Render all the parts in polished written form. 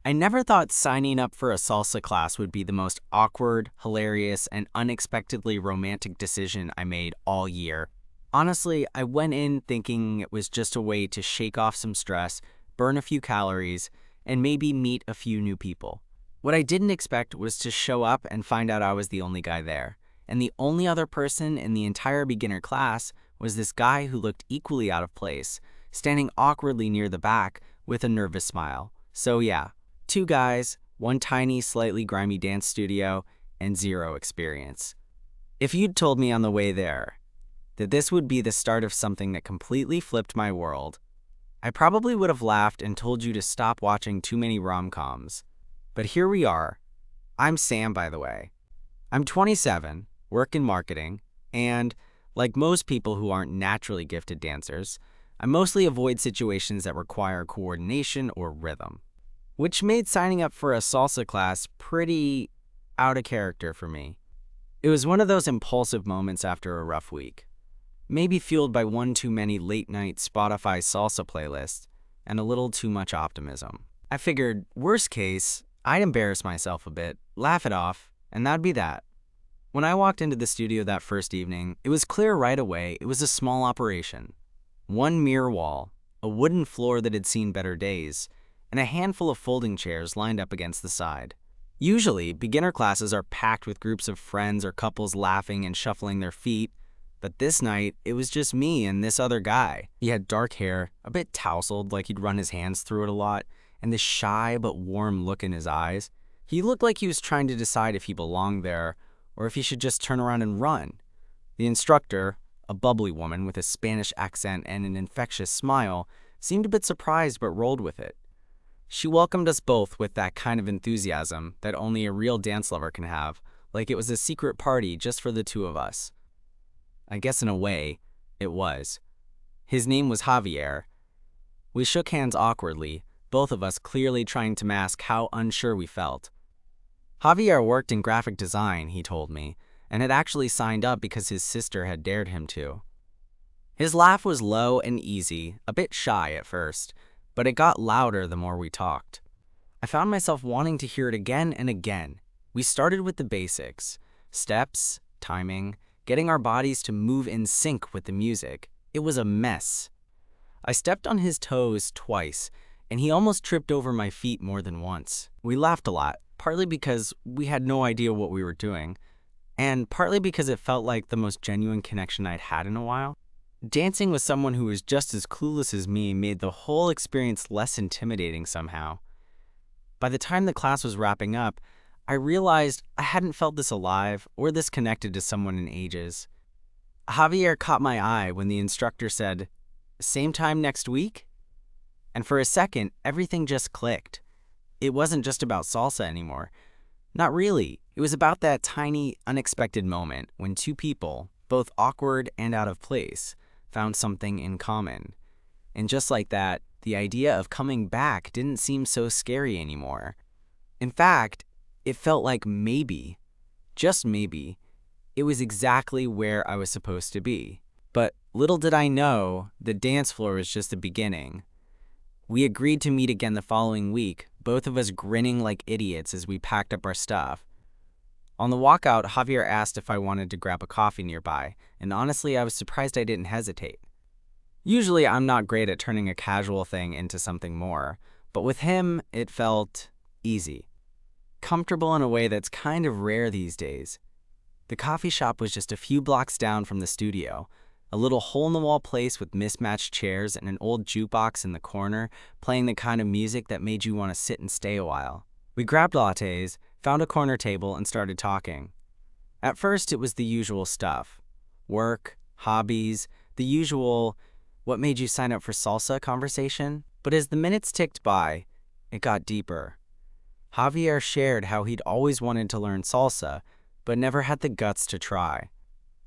I never thought signing up for a salsa class would be the most awkward, hilarious, and unexpectedly romantic decision I made all year. Honestly, I went in thinking it was just a way to shake off some stress, burn a few calories, and maybe meet a few new people. What I didn't expect was to show up and find out I was the only guy there. And the only other person in the entire beginner class was this guy who looked equally out of place, standing awkwardly near the back with a nervous smile. So yeah, two guys, one tiny, slightly grimy dance studio, and zero experience. If you'd told me on the way there that this would be the start of something that completely flipped my world, I probably would have laughed and told you to stop watching too many rom-coms. But here we are. I'm Sam, by the way. I'm 27, work in marketing, and, like most people who aren't naturally gifted dancers, I mostly avoid situations that require coordination or rhythm, which made signing up for a salsa class pretty out of character for me. It was one of those impulsive moments after a rough week, maybe fueled by one too many late-night Spotify salsa playlists and a little too much optimism. I figured, worst case, I'd embarrass myself a bit, laugh it off, and that'd be that. When I walked into the studio that first evening, it was clear right away it was a small operation. One mirror wall, a wooden floor that had seen better days, and a handful of folding chairs lined up against the side. Usually, beginner classes are packed with groups of friends or couples laughing and shuffling their feet, but this night, it was just me and this other guy. He had dark hair, a bit tousled like he'd run his hands through it a lot, and this shy but warm look in his eyes. He looked like he was trying to decide if he belonged there or if he should just turn around and run. The instructor, a bubbly woman with a Spanish accent and an infectious smile, seemed a bit surprised but rolled with it. She welcomed us both with that kind of enthusiasm that only a real dance lover can have, like it was a secret party just for the two of us. I guess in a way, it was. His name was Javier. We shook hands awkwardly, both of us clearly trying to mask how unsure we felt. Javier worked in graphic design, he told me, and had actually signed up because his sister had dared him to. His laugh was low and easy, a bit shy at first, but it got louder the more we talked. I found myself wanting to hear it again and again. We started with the basics: steps, timing, getting our bodies to move in sync with the music. It was a mess. I stepped on his toes twice, and he almost tripped over my feet more than once. We laughed a lot, partly because we had no idea what we were doing, and partly because it felt like the most genuine connection I'd had in a while. Dancing with someone who was just as clueless as me made the whole experience less intimidating somehow. By the time the class was wrapping up, I realized I hadn't felt this alive or this connected to someone in ages. Javier caught my eye when the instructor said, "Same time next week?" And for a second, everything just clicked. It wasn't just about salsa anymore. Not really. It was about that tiny, unexpected moment when two people, both awkward and out of place, found something in common. And just like that, the idea of coming back didn't seem so scary anymore. In fact, it felt like maybe, just maybe, it was exactly where I was supposed to be. But little did I know, the dance floor was just the beginning. We agreed to meet again the following week, both of us grinning like idiots as we packed up our stuff. On the walkout, Javier asked if I wanted to grab a coffee nearby, and honestly, I was surprised I didn't hesitate. Usually, I'm not great at turning a casual thing into something more, but with him, it felt easy. Comfortable in a way that's kind of rare these days. The coffee shop was just a few blocks down from the studio, a little hole-in-the-wall place with mismatched chairs and an old jukebox in the corner playing the kind of music that made you want to sit and stay a while. We grabbed lattes, found a corner table, and started talking. At first, it was the usual stuff. Work, hobbies, the usual, "what made you sign up for salsa" conversation. But as the minutes ticked by, it got deeper. Javier shared how he'd always wanted to learn salsa, but never had the guts to try.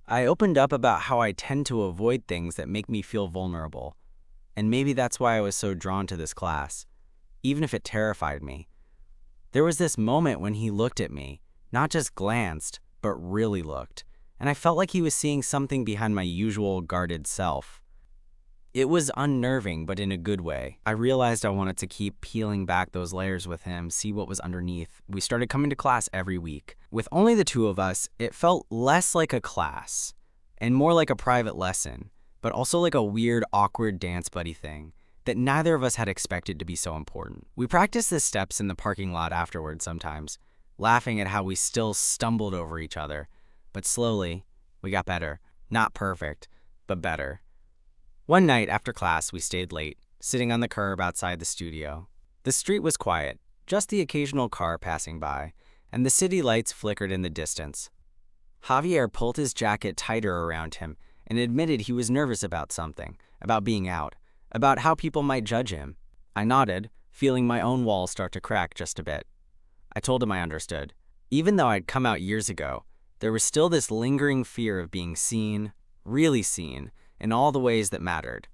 I opened up about how I tend to avoid things that make me feel vulnerable, and maybe that's why I was so drawn to this class, even if it terrified me. There was this moment when he looked at me, not just glanced, but really looked, and I felt like he was seeing something behind my usual guarded self. It was unnerving, but in a good way. I realized I wanted to keep peeling back those layers with him, see what was underneath. We started coming to class every week. With only the two of us, it felt less like a class and more like a private lesson, but also like a weird, awkward dance buddy thing that neither of us had expected to be so important. We practiced the steps in the parking lot afterwards sometimes, laughing at how we still stumbled over each other. But slowly, we got better. Not perfect, but better. One night after class, we stayed late, sitting on the curb outside the studio. The street was quiet, just the occasional car passing by, and the city lights flickered in the distance. Javier pulled his jacket tighter around him and admitted he was nervous about something, about being out, about how people might judge him. I nodded, feeling my own walls start to crack just a bit. I told him I understood. Even though I'd come out years ago, there was still this lingering fear of being seen, really seen, in all the ways that mattered.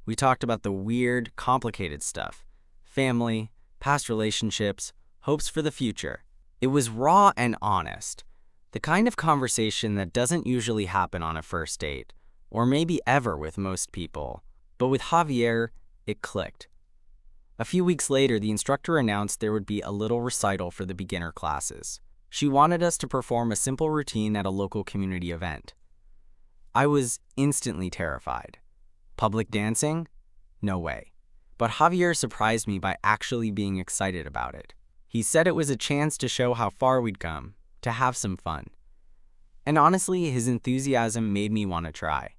We talked about the weird, complicated stuff. Family, past relationships, hopes for the future. It was raw and honest. The kind of conversation that doesn't usually happen on a first date, or maybe ever with most people. But with Javier, it clicked. A few weeks later, the instructor announced there would be a little recital for the beginner classes. She wanted us to perform a simple routine at a local community event. I was instantly terrified. Public dancing? No way. But Javier surprised me by actually being excited about it. He said it was a chance to show how far we'd come, to have some fun. And honestly, his enthusiasm made me want to try.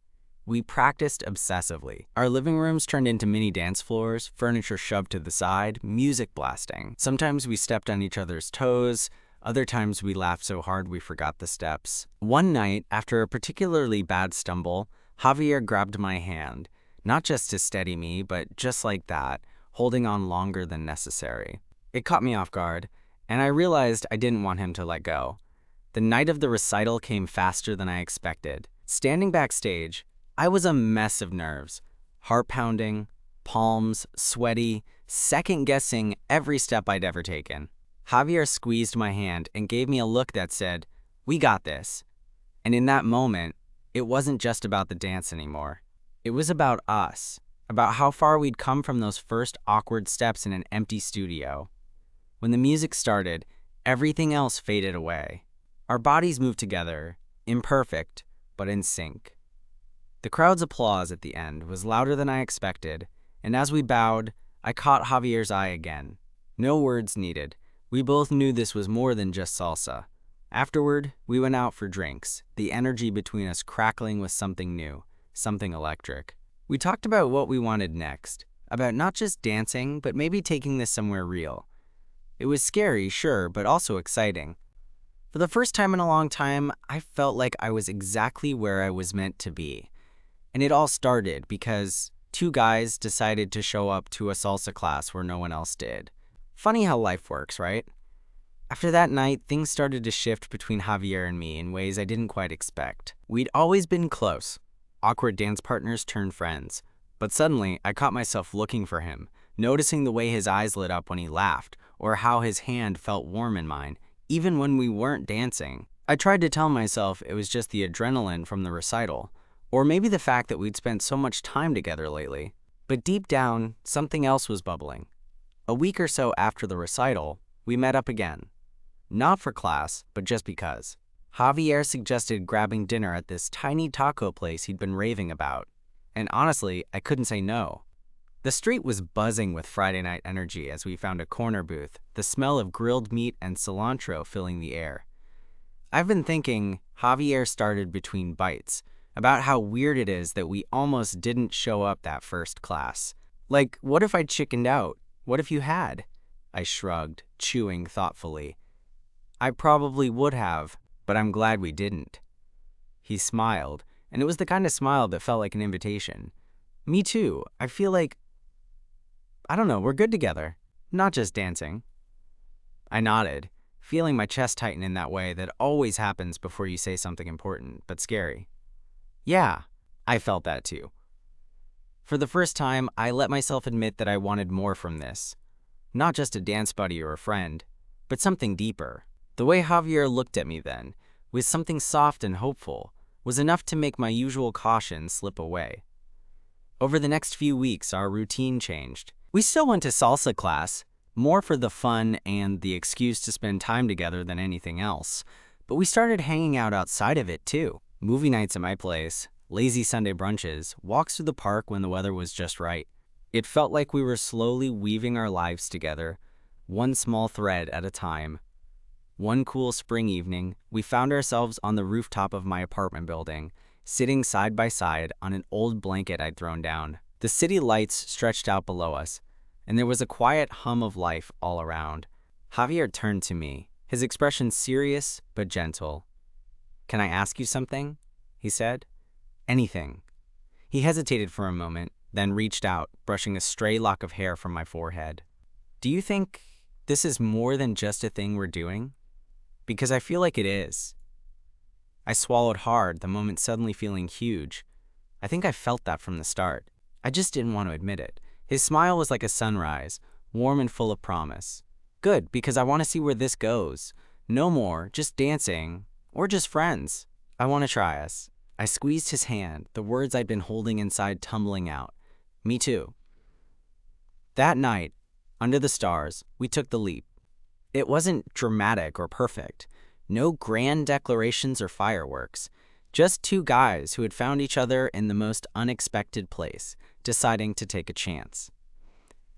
We practiced obsessively. Our living rooms turned into mini dance floors, furniture shoved to the side, music blasting. Sometimes we stepped on each other's toes. Other times we laughed so hard we forgot the steps. One night, after a particularly bad stumble, Javier grabbed my hand, not just to steady me, but just like that, holding on longer than necessary. It caught me off guard, and I realized I didn't want him to let go. The night of the recital came faster than I expected. Standing backstage, I was a mess of nerves, heart pounding, palms, sweaty, second-guessing every step I'd ever taken. Javier squeezed my hand and gave me a look that said, "We got this." And in that moment, it wasn't just about the dance anymore. It was about us, about how far we'd come from those first awkward steps in an empty studio. When the music started, everything else faded away. Our bodies moved together, imperfect, but in sync. The crowd's applause at the end was louder than I expected, and as we bowed, I caught Javier's eye again. No words needed. We both knew this was more than just salsa. Afterward, we went out for drinks, the energy between us crackling with something new, something electric. We talked about what we wanted next, about not just dancing, but maybe taking this somewhere real. It was scary, sure, but also exciting. For the first time in a long time, I felt like I was exactly where I was meant to be. And it all started because two guys decided to show up to a salsa class where no one else did. Funny how life works, right? After that night, things started to shift between Javier and me in ways I didn't quite expect. We'd always been close, awkward dance partners turned friends. But suddenly, I caught myself looking for him, noticing the way his eyes lit up when he laughed, or how his hand felt warm in mine, even when we weren't dancing. I tried to tell myself it was just the adrenaline from the recital, or maybe the fact that we'd spent so much time together lately. But deep down, something else was bubbling. A week or so after the recital, we met up again. Not for class, but just because. Javier suggested grabbing dinner at this tiny taco place he'd been raving about. And honestly, I couldn't say no. The street was buzzing with Friday night energy as we found a corner booth, the smell of grilled meat and cilantro filling the air. I've been thinking Javier started between bites, about how weird it is that we almost didn't show up that first class. Like, what if I chickened out? What if you had? I shrugged, chewing thoughtfully. I probably would have, but I'm glad we didn't. He smiled, and it was the kind of smile that felt like an invitation. Me too. I feel like, I don't know, we're good together. Not just dancing. I nodded, feeling my chest tighten in that way that always happens before you say something important, but scary. Yeah, I felt that too. For the first time, I let myself admit that I wanted more from this. Not just a dance buddy or a friend, but something deeper. The way Javier looked at me then, with something soft and hopeful, was enough to make my usual caution slip away. Over the next few weeks, our routine changed. We still went to salsa class, more for the fun and the excuse to spend time together than anything else. But we started hanging out outside of it too. Movie nights at my place, lazy Sunday brunches, walks through the park when the weather was just right. It felt like we were slowly weaving our lives together, one small thread at a time. One cool spring evening, we found ourselves on the rooftop of my apartment building, sitting side by side on an old blanket I'd thrown down. The city lights stretched out below us, and there was a quiet hum of life all around. Javier turned to me, his expression serious but gentle. "Can I ask you something?" he said. "Anything." He hesitated for a moment, then reached out, brushing a stray lock of hair from my forehead. "Do you think this is more than just a thing we're doing? Because I feel like it is." I swallowed hard, the moment suddenly feeling huge. I think I felt that from the start. I just didn't want to admit it. His smile was like a sunrise, warm and full of promise. "Good, because I want to see where this goes. No more, just dancing, or just friends. I want to try us." I squeezed his hand, the words I'd been holding inside tumbling out. "Me too." That night, under the stars, we took the leap. It wasn't dramatic or perfect. No grand declarations or fireworks. Just two guys who had found each other in the most unexpected place, deciding to take a chance.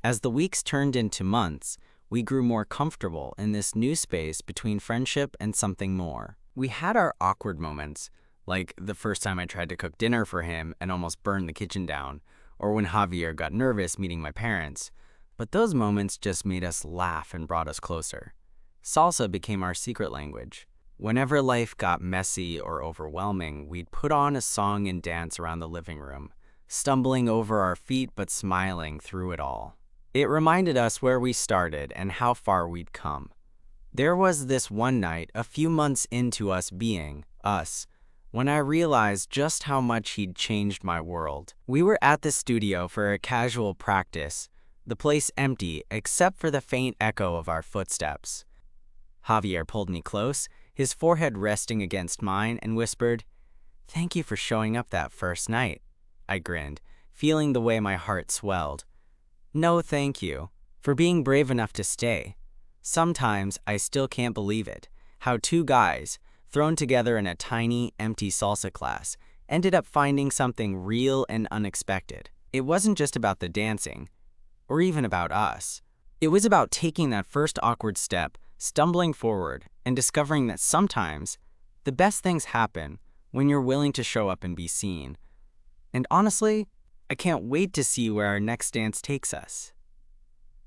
As the weeks turned into months, we grew more comfortable in this new space between friendship and something more. We had our awkward moments, like the first time I tried to cook dinner for him and almost burned the kitchen down, or when Javier got nervous meeting my parents. But those moments just made us laugh and brought us closer. Salsa became our secret language. Whenever life got messy or overwhelming, we'd put on a song and dance around the living room, stumbling over our feet but smiling through it all. It reminded us where we started and how far we'd come. There was this one night, a few months into us being us, when I realized just how much he'd changed my world. We were at the studio for a casual practice, the place empty except for the faint echo of our footsteps. Javier pulled me close, his forehead resting against mine, and whispered, "Thank you for showing up that first night." I grinned, feeling the way my heart swelled. "No, thank you. For being brave enough to stay." Sometimes I still can't believe it, how two guys, thrown together in a tiny, empty salsa class, ended up finding something real and unexpected. It wasn't just about the dancing, or even about us. It was about taking that first awkward step, stumbling forward, and discovering that sometimes the best things happen when you're willing to show up and be seen. And honestly, I can't wait to see where our next dance takes us.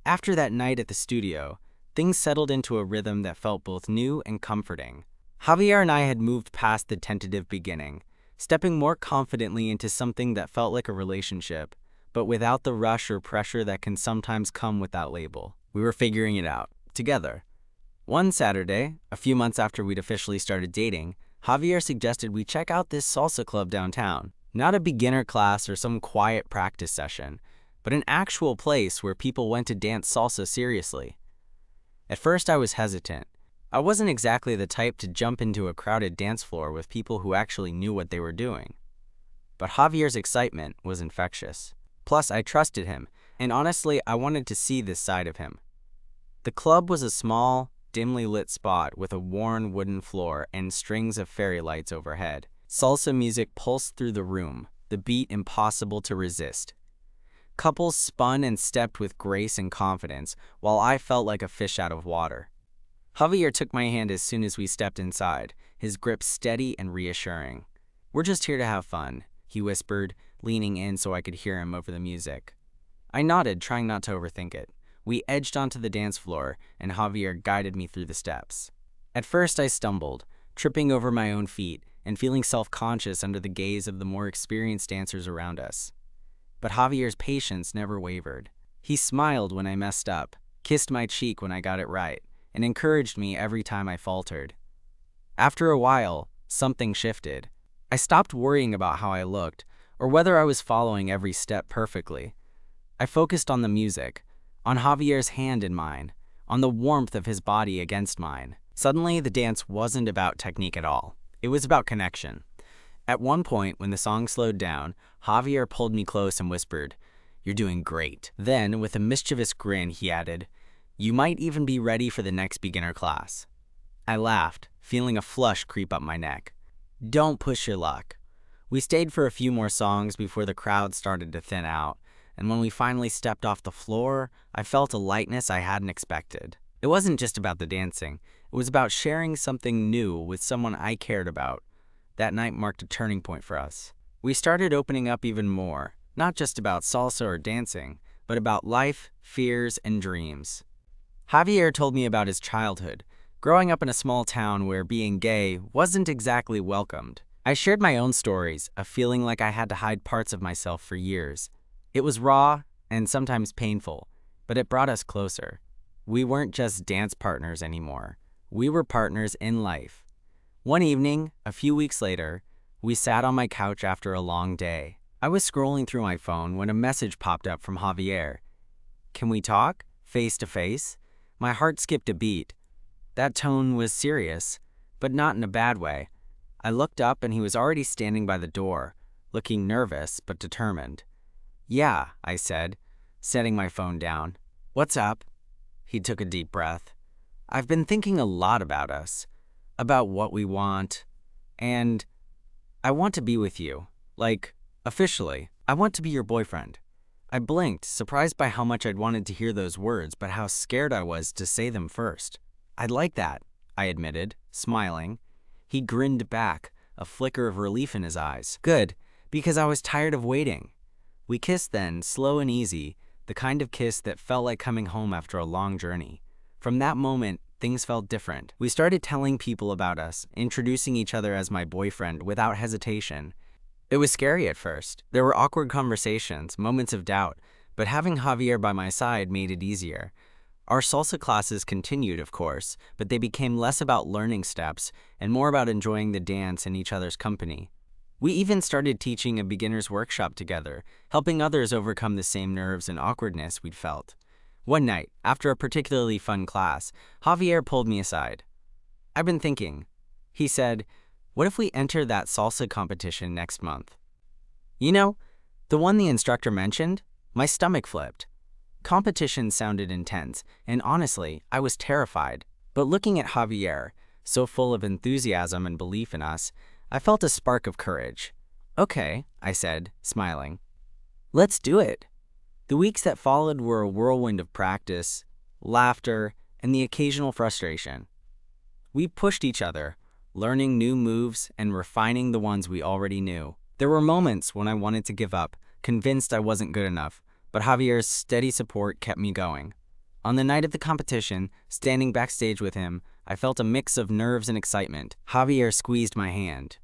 After that night at the studio, things settled into a rhythm that felt both new and comforting. Javier and I had moved past the tentative beginning, stepping more confidently into something that felt like a relationship, but without the rush or pressure that can sometimes come with that label. We were figuring it out, together. One Saturday, a few months after we'd officially started dating, Javier suggested we check out this salsa club downtown. Not a beginner class or some quiet practice session, but an actual place where people went to dance salsa seriously. At first I was hesitant. I wasn't exactly the type to jump into a crowded dance floor with people who actually knew what they were doing. But Javier's excitement was infectious. Plus, I trusted him, and honestly, I wanted to see this side of him. The club was a small, dimly lit spot with a worn wooden floor and strings of fairy lights overhead. Salsa music pulsed through the room, the beat impossible to resist. Couples spun and stepped with grace and confidence, while I felt like a fish out of water. Javier took my hand as soon as we stepped inside, his grip steady and reassuring. "We're just here to have fun," he whispered, leaning in so I could hear him over the music. I nodded, trying not to overthink it. We edged onto the dance floor, and Javier guided me through the steps. At first I stumbled, tripping over my own feet and feeling self-conscious under the gaze of the more experienced dancers around us. But Javier's patience never wavered. He smiled when I messed up, kissed my cheek when I got it right, and encouraged me every time I faltered. After a while, something shifted. I stopped worrying about how I looked, or whether I was following every step perfectly. I focused on the music, on Javier's hand in mine, on the warmth of his body against mine. Suddenly, the dance wasn't about technique at all. It was about connection. At one point, when the song slowed down, Javier pulled me close and whispered, "You're doing great." Then, with a mischievous grin, he added, "You might even be ready for the next beginner class." I laughed, feeling a flush creep up my neck. Don't push your luck. We stayed for a few more songs before the crowd started to thin out, and when we finally stepped off the floor, I felt a lightness I hadn't expected. It wasn't just about the dancing, it was about sharing something new with someone I cared about. That night marked a turning point for us. We started opening up even more, not just about salsa or dancing, but about life, fears, and dreams. Javier told me about his childhood, growing up in a small town where being gay wasn't exactly welcomed. I shared my own stories of feeling like I had to hide parts of myself for years. It was raw and sometimes painful, but it brought us closer. We weren't just dance partners anymore. We were partners in life. One evening, a few weeks later, we sat on my couch after a long day. I was scrolling through my phone when a message popped up from Javier. "Can we talk? Face to face?" My heart skipped a beat. That tone was serious, but not in a bad way. I looked up and he was already standing by the door, looking nervous but determined. "Yeah," I said, setting my phone down. "What's up?" He took a deep breath. "I've been thinking a lot about us, about what we want, and I want to be with you. Like, officially, I want to be your boyfriend." I blinked, surprised by how much I'd wanted to hear those words, but how scared I was to say them first. "I'd like that," I admitted, smiling. He grinned back, a flicker of relief in his eyes. "Good, because I was tired of waiting." We kissed then, slow and easy, the kind of kiss that felt like coming home after a long journey. From that moment, things felt different. We started telling people about us, introducing each other as my boyfriend without hesitation. It was scary at first. There were awkward conversations, moments of doubt, but having Javier by my side made it easier. Our salsa classes continued, of course, but they became less about learning steps and more about enjoying the dance in each other's company. We even started teaching a beginner's workshop together, helping others overcome the same nerves and awkwardness we'd felt. One night, after a particularly fun class, Javier pulled me aside. "I've been thinking," he said, "what if we enter that salsa competition next month?" You know, the one the instructor mentioned? My stomach flipped. Competition sounded intense, and honestly, I was terrified. But looking at Javier, so full of enthusiasm and belief in us, I felt a spark of courage. "Okay," I said, smiling. "Let's do it." The weeks that followed were a whirlwind of practice, laughter, and the occasional frustration. We pushed each other, learning new moves and refining the ones we already knew. There were moments when I wanted to give up, convinced I wasn't good enough, but Javier's steady support kept me going. On the night of the competition, standing backstage with him, I felt a mix of nerves and excitement. Javier squeezed my hand.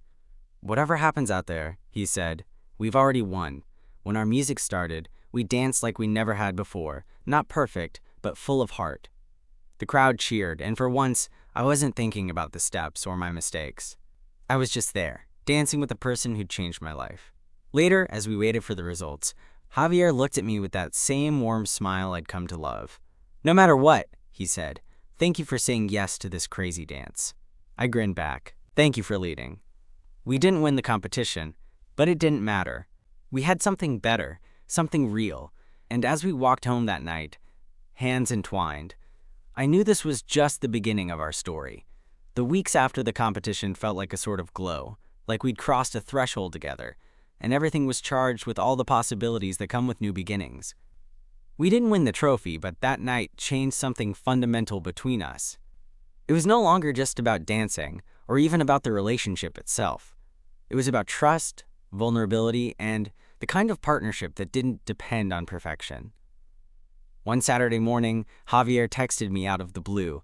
"Whatever happens out there," he said, "we've already won." When our music started, we danced like we never had before, not perfect, but full of heart. The crowd cheered, and for once, I wasn't thinking about the steps or my mistakes. I was just there, dancing with the person who'd changed my life. Later, as we waited for the results, Javier looked at me with that same warm smile I'd come to love. "No matter what," he said, "thank you for saying yes to this crazy dance." I grinned back. "Thank you for leading." We didn't win the competition, but it didn't matter. We had something better, something real, and as we walked home that night, hands entwined, I knew this was just the beginning of our story. The weeks after the competition felt like a sort of glow, like we'd crossed a threshold together, and everything was charged with all the possibilities that come with new beginnings. We didn't win the trophy, but that night changed something fundamental between us. It was no longer just about dancing, or even about the relationship itself. It was about trust, vulnerability, and the kind of partnership that didn't depend on perfection. One Saturday morning, Javier texted me out of the blue.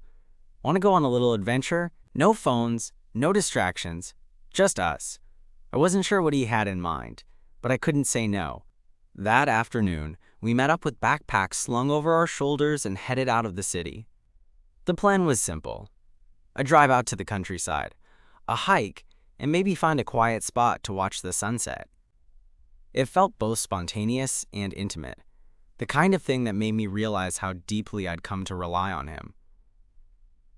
"Want to go on a little adventure? No phones, no distractions, just us." I wasn't sure what he had in mind, but I couldn't say no. That afternoon, we met up with backpacks slung over our shoulders and headed out of the city. The plan was simple: a drive out to the countryside, a hike, and maybe find a quiet spot to watch the sunset. It felt both spontaneous and intimate, the kind of thing that made me realize how deeply I'd come to rely on him.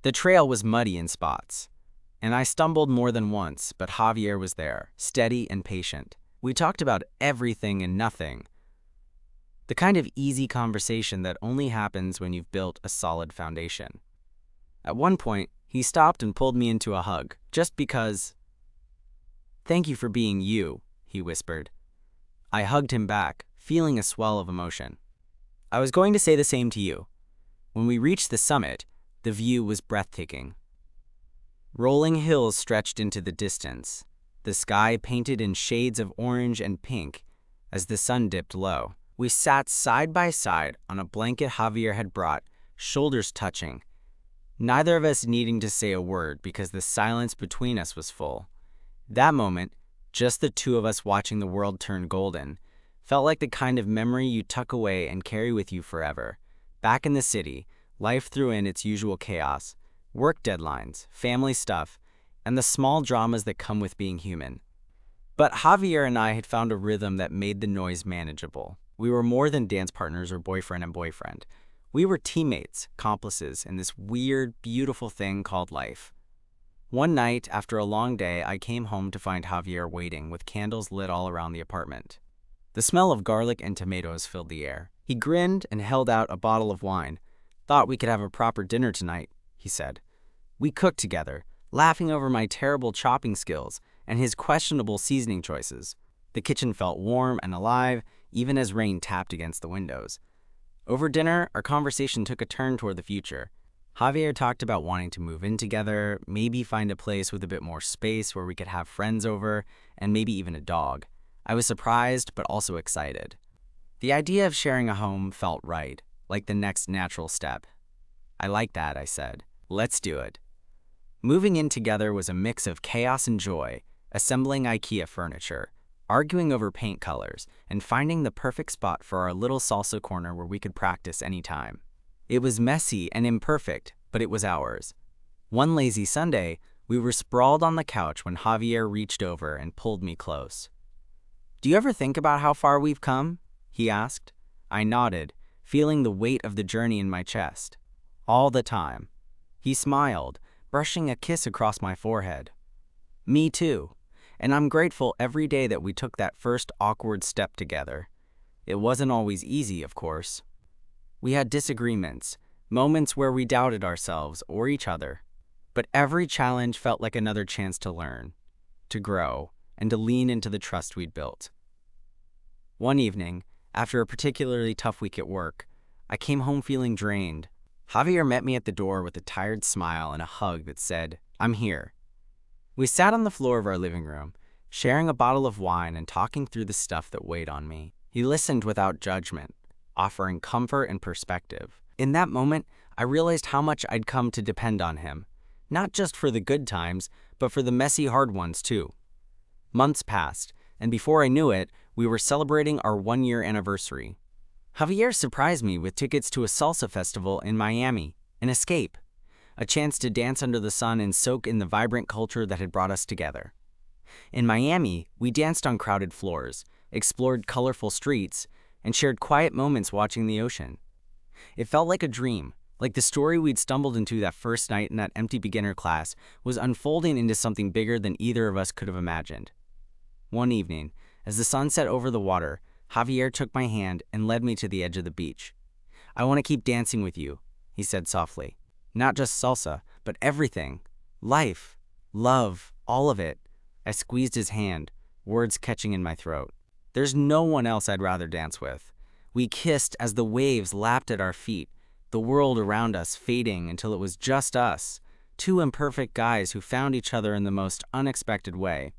The trail was muddy in spots. And I stumbled more than once, but Javier was there, steady and patient. We talked about everything and nothing. The kind of easy conversation that only happens when you've built a solid foundation. At one point, he stopped and pulled me into a hug, just because. "Thank you for being you," he whispered. I hugged him back, feeling a swell of emotion. "I was going to say the same to you." When we reached the summit, the view was breathtaking. Rolling hills stretched into the distance, the sky painted in shades of orange and pink as the sun dipped low. We sat side by side on a blanket Javier had brought, shoulders touching, neither of us needing to say a word because the silence between us was full. That moment, just the two of us watching the world turn golden, felt like the kind of memory you tuck away and carry with you forever. Back in the city, life threw in its usual chaos, work deadlines, family stuff, and the small dramas that come with being human. But Javier and I had found a rhythm that made the noise manageable. We were more than dance partners or boyfriend and boyfriend. We were teammates, accomplices in this weird, beautiful thing called life. One night, after a long day, I came home to find Javier waiting with candles lit all around the apartment. The smell of garlic and tomatoes filled the air. He grinned and held out a bottle of wine. "Thought we could have a proper dinner tonight," he said. We cooked together, laughing over my terrible chopping skills and his questionable seasoning choices. The kitchen felt warm and alive, even as rain tapped against the windows. Over dinner, our conversation took a turn toward the future. Javier talked about wanting to move in together, maybe find a place with a bit more space where we could have friends over, and maybe even a dog. I was surprised, but also excited. The idea of sharing a home felt right, like the next natural step. "I like that," I said. "Let's do it." Moving in together was a mix of chaos and joy, assembling IKEA furniture, arguing over paint colors, and finding the perfect spot for our little salsa corner where we could practice anytime. It was messy and imperfect, but it was ours. One lazy Sunday, we were sprawled on the couch when Javier reached over and pulled me close. "Do you ever think about how far we've come?" he asked. I nodded, feeling the weight of the journey in my chest. "All the time." He smiled, brushing a kiss across my forehead. "Me too. And I'm grateful every day that we took that first awkward step together. It wasn't always easy, of course. We had disagreements, moments where we doubted ourselves or each other. But every challenge felt like another chance to learn, to grow, and to lean into the trust we'd built." One evening, after a particularly tough week at work, I came home feeling drained. Javier met me at the door with a tired smile and a hug that said, "I'm here." We sat on the floor of our living room, sharing a bottle of wine and talking through the stuff that weighed on me. He listened without judgment, offering comfort and perspective. In that moment, I realized how much I'd come to depend on him, not just for the good times, but for the messy, hard ones too. Months passed, and before I knew it, we were celebrating our one-year anniversary. Javier surprised me with tickets to a salsa festival in Miami, an escape, a chance to dance under the sun and soak in the vibrant culture that had brought us together. In Miami, we danced on crowded floors, explored colorful streets, and shared quiet moments watching the ocean. It felt like a dream, like the story we'd stumbled into that first night in that empty beginner class was unfolding into something bigger than either of us could have imagined. One evening, as the sun set over the water, Javier took my hand and led me to the edge of the beach. "I want to keep dancing with you," he said softly. "Not just salsa, but everything. Life, love, all of it." I squeezed his hand, words catching in my throat. "There's no one else I'd rather dance with." We kissed as the waves lapped at our feet, the world around us fading until it was just us, two imperfect guys who found each other in the most unexpected way.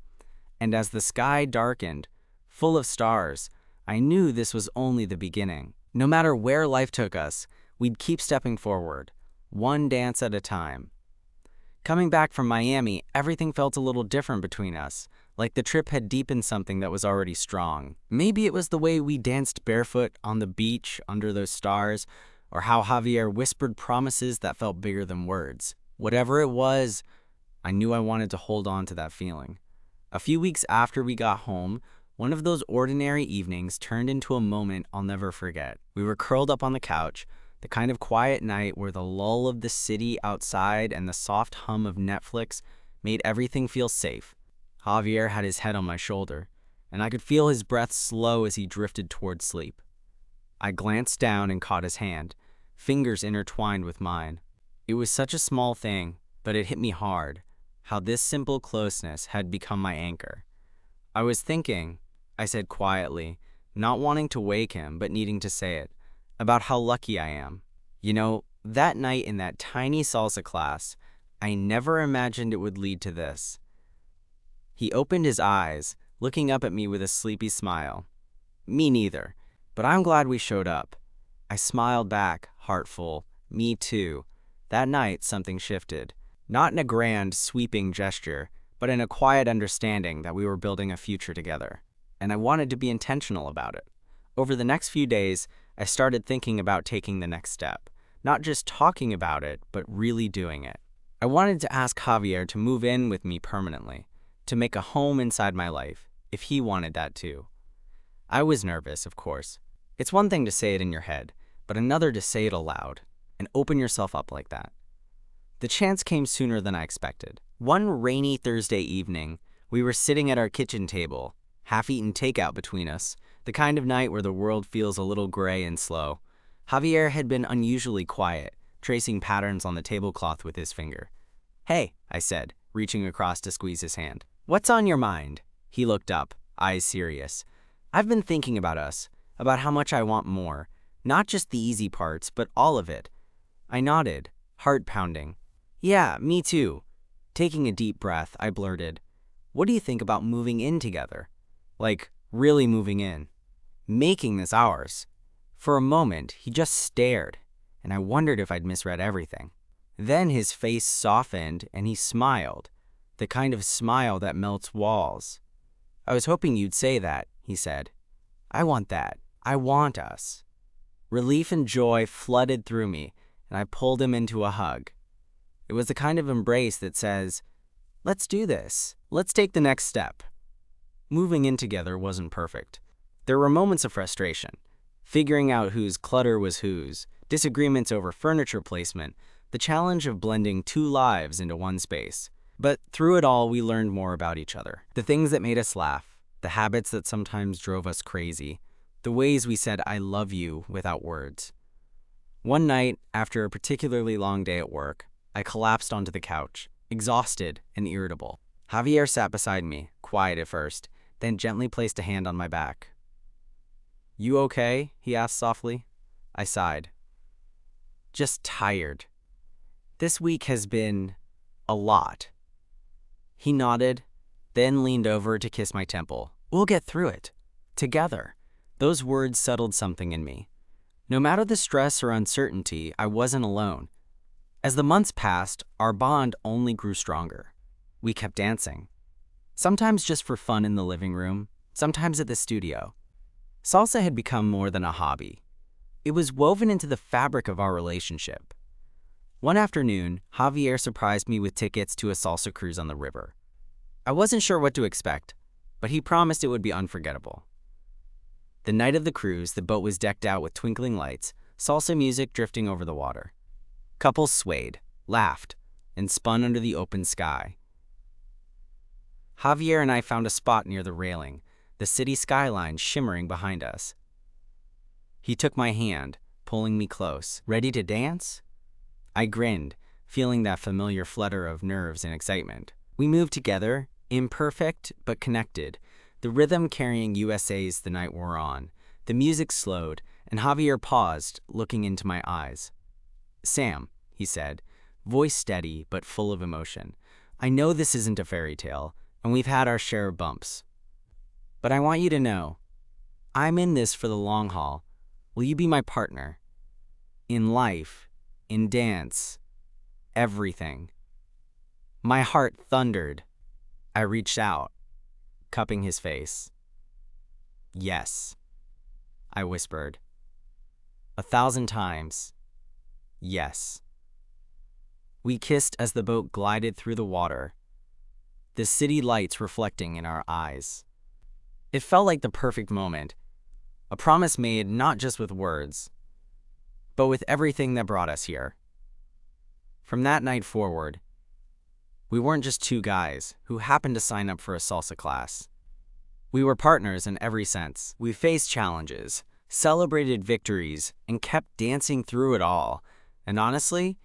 And as the sky darkened, full of stars, I knew this was only the beginning. No matter where life took us, we'd keep stepping forward, one dance at a time. Coming back from Miami, everything felt a little different between us, like the trip had deepened something that was already strong. Maybe it was the way we danced barefoot on the beach under those stars, or how Javier whispered promises that felt bigger than words. Whatever it was, I knew I wanted to hold on to that feeling. A few weeks after we got home, one of those ordinary evenings turned into a moment I'll never forget. We were curled up on the couch, the kind of quiet night where the lull of the city outside and the soft hum of Netflix made everything feel safe. Javier had his head on my shoulder, and I could feel his breath slow as he drifted toward sleep. I glanced down and caught his hand, fingers intertwined with mine. It was such a small thing, but it hit me hard, how this simple closeness had become my anchor. I was thinking, I said quietly, not wanting to wake him but needing to say it, about how lucky I am. You know, that night in that tiny salsa class, I never imagined it would lead to this. He opened his eyes, looking up at me with a sleepy smile. Me neither, but I'm glad we showed up. I smiled back, heart full. Me too. That night, something shifted. Not in a grand, sweeping gesture, but in a quiet understanding that we were building a future together. And I wanted to be intentional about it. Over the next few days, I started thinking about taking the next step. Not just talking about it, but really doing it. I wanted to ask Javier to move in with me permanently, to make a home inside my life, if he wanted that too. I was nervous, of course. It's one thing to say it in your head, but another to say it aloud and open yourself up like that. The chance came sooner than I expected. One rainy Thursday evening, we were sitting at our kitchen table, half-eaten takeout between us, the kind of night where the world feels a little gray and slow. Javier had been unusually quiet, tracing patterns on the tablecloth with his finger. "Hey," I said, reaching across to squeeze his hand. "What's on your mind?" He looked up, eyes serious. "I've been thinking about us, about how much I want more. Not just the easy parts, but all of it." I nodded, heart pounding. "Yeah, me too." Taking a deep breath, I blurted, "What do you think about moving in together? Like, really moving in. Making this ours." For a moment, he just stared, and I wondered if I'd misread everything. Then his face softened and he smiled, the kind of smile that melts walls. "I was hoping you'd say that," he said. "I want that. I want us." Relief and joy flooded through me, and I pulled him into a hug. It was the kind of embrace that says, "Let's do this. Let's take the next step." Moving in together wasn't perfect. There were moments of frustration, figuring out whose clutter was whose, disagreements over furniture placement, the challenge of blending two lives into one space. But through it all, we learned more about each other. The things that made us laugh, the habits that sometimes drove us crazy, the ways we said "I love you" without words. One night, after a particularly long day at work, I collapsed onto the couch, exhausted and irritable. Javier sat beside me, quiet at first, then gently placed a hand on my back. "You okay?" he asked softly. I sighed. "Just tired. This week has been a lot." He nodded, then leaned over to kiss my temple. "We'll get through it. Together." Those words settled something in me. No matter the stress or uncertainty, I wasn't alone. As the months passed, our bond only grew stronger. We kept dancing. Sometimes just for fun in the living room, sometimes at the studio. Salsa had become more than a hobby. It was woven into the fabric of our relationship. One afternoon, Javier surprised me with tickets to a salsa cruise on the river. I wasn't sure what to expect, but he promised it would be unforgettable. The night of the cruise, the boat was decked out with twinkling lights, salsa music drifting over the water. Couples swayed, laughed, and spun under the open sky. Javier and I found a spot near the railing, the city skyline shimmering behind us. He took my hand, pulling me close. "Ready to dance?" I grinned, feeling that familiar flutter of nerves and excitement. We moved together, imperfect but connected, the rhythm carrying USA's The Night Wore On. The music slowed, and Javier paused, looking into my eyes. "Sam," he said, voice steady but full of emotion, "I know this isn't a fairy tale, and we've had our share of bumps. But I want you to know, I'm in this for the long haul. Will you be my partner? In life, in dance, everything." My heart thundered. I reached out, cupping his face. "Yes," I whispered. 1,000 times, yes. We kissed as the boat glided through the water, the city lights reflecting in our eyes. It felt like the perfect moment, a promise made not just with words, but with everything that brought us here. From that night forward, We weren't just two guys who happened to sign up for a salsa class. We were partners in every sense. We faced challenges, celebrated victories, and kept dancing through it all. And honestly,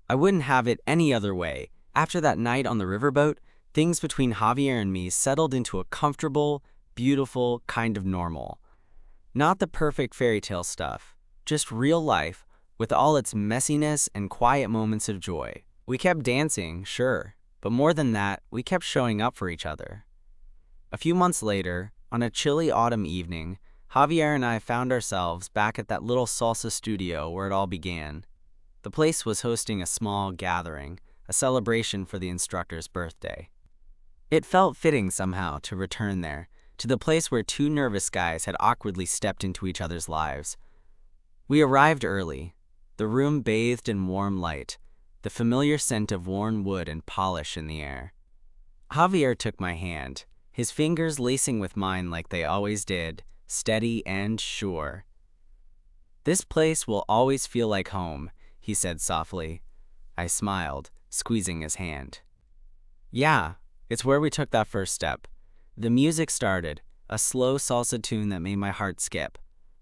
I wouldn't have it any other way. After that night on the riverboat, things between Javier and me settled into a comfortable, beautiful kind of normal. Not the perfect fairy tale stuff, just real life with all its messiness and quiet moments of joy. We kept dancing, sure, but more than that, we kept showing up for each other. A few months later, on a chilly autumn evening, Javier and I found ourselves back at that little salsa studio where it all began. The place was hosting a small gathering, a celebration for the instructor's birthday. It felt fitting somehow to return there, to the place where two nervous guys had awkwardly stepped into each other's lives. We arrived early, the room bathed in warm light, the familiar scent of worn wood and polish in the air. Javier took my hand, his fingers lacing with mine like they always did, steady and sure. "This place will always feel like home," he said softly. I smiled, squeezing his hand. "Yeah, it's where we took that first step." The music started, a slow salsa tune that made my heart skip.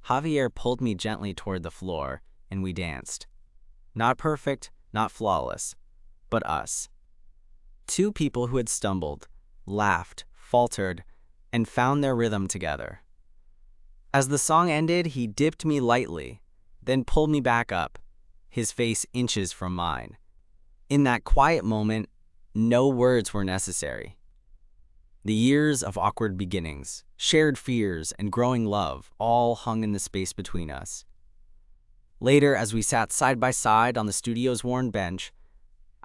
Javier pulled me gently toward the floor, and we danced. Not perfect, not flawless, but us. Two people who had stumbled, laughed, faltered, and found their rhythm together. As the song ended, he dipped me lightly, then pulled me back up, his face inches from mine. In that quiet moment, no words were necessary. The years of awkward beginnings, shared fears, and growing love all hung in the space between us. Later, as we sat side by side on the studio's worn bench,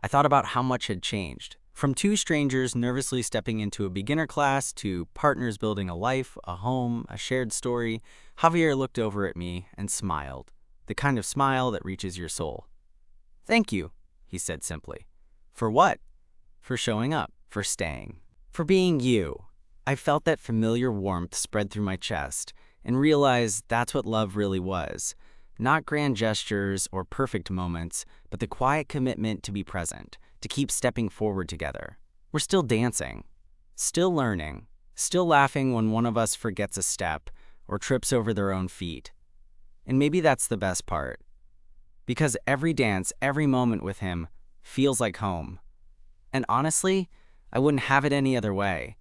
I thought about how much had changed. From two strangers nervously stepping into a beginner class to partners building a life, a home, a shared story, Javier looked over at me and smiled, the kind of smile that reaches your soul. "Thank you," he said simply. "For what?" "For showing up, for staying, for being you." I felt that familiar warmth spread through my chest and realized that's what love really was. Not grand gestures or perfect moments, but the quiet commitment to be present, to keep stepping forward together. We're still dancing, still learning, still laughing when one of us forgets a step or trips over their own feet. And maybe that's the best part. Because every dance, every moment with him feels like home. And honestly, I wouldn't have it any other way.